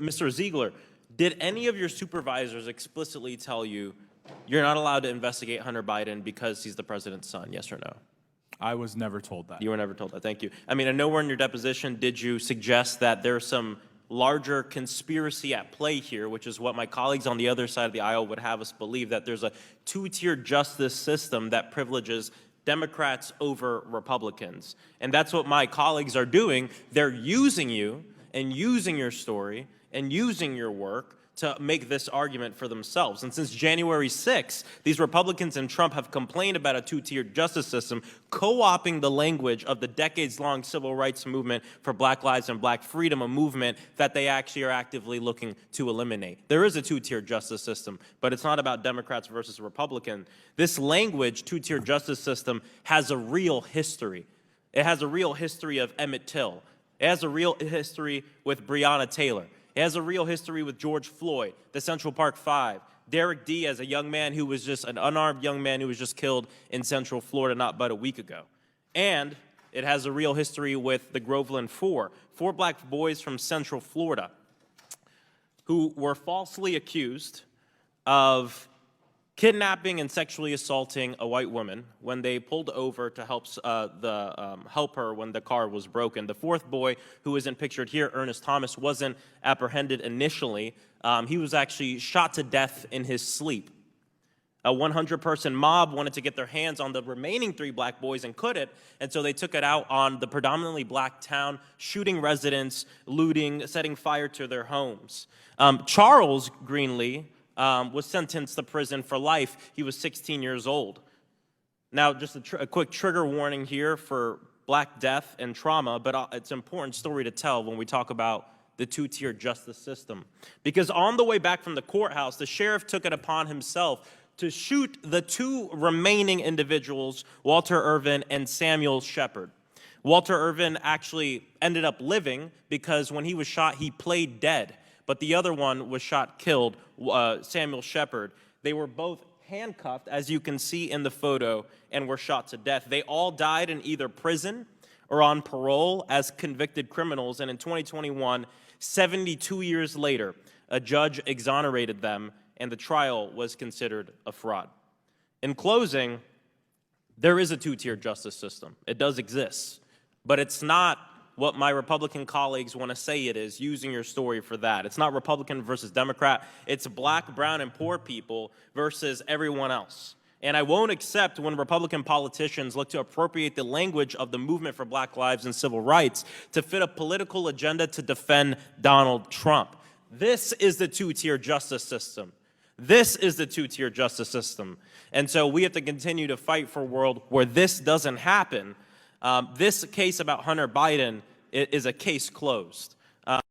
Mr. Ziegler, did any of your supervisors explicitly tell you you're not allowed to investigate Hunter Biden because he's the president's son, yes or no? I was never told that. You were never told that, thank you. I mean, I know we're in your deposition, did you suggest that there's some larger conspiracy at play here, which is what my colleagues on the other side of the aisle would have us believe, that there's a two-tier justice system that privileges Democrats over Republicans. And that's what my colleagues are doing. They're using you and using your story and using your work to make this argument for themselves. And since January 6th, these Republicans and Trump have complained about a two-tier justice system, co-opting the language of the decades-long civil rights movement for Black lives and Black freedom, a movement that they actually are actively looking to eliminate. There is a two-tier justice system, but it's not about Democrats versus Republicans. This language, two-tier justice system, has a real history. It has a real history of Emmett Till. It has a real history with Breonna Taylor. It has a real history with George Floyd, the Central Park Five, Derek Diaz, a young man who was just an unarmed young man who was just killed in Central Florida not but a week ago. And it has a real history with the Groveland Four Black boys from Central Florida who were falsely accused of kidnapping and sexually assaulting a white woman when they pulled over to help her when the car was broken. The fourth boy, who isn't pictured here, Ernest Thomas, wasn't apprehended initially. He was actually shot to death in his sleep. A 100-person mob wanted to get their hands on the remaining 3 black boys and couldn't, and so they took it out on the predominantly black town, shooting residents, looting, setting fire to their homes. Charles Greenlee was sentenced to prison for life. He was 16 years old. Now, just a quick trigger warning here for Black death and trauma, but it's an important story to tell when we talk about the two-tier justice system. Because on the way back from the courthouse, the sheriff took it upon himself to shoot the 2 remaining individuals, Walter Irvin and Samuel Shepard. Walter Irvin actually ended up living because when he was shot, he played dead. But the other one was shot, killed, Samuel Shepard. They were both handcuffed, as you can see in the photo, and were shot to death. They all died in either prison or on parole as convicted criminals. And in 2021, 72 years later, a judge exonerated them, and the trial was considered a fraud. In closing, there is a two-tier justice system. It does exist, but it's not what my Republican colleagues want to say it is, using your story for that. It's not Republican versus Democrat. It's black, brown, and poor people versus everyone else. And I won't accept when Republican politicians look to appropriate the language of the movement for Black lives and civil rights to fit a political agenda to defend Donald Trump. This is the two-tier justice system. This is the two-tier justice system. And so we have to continue to fight for a world where this doesn't happen. This case about Hunter Biden is a case closed.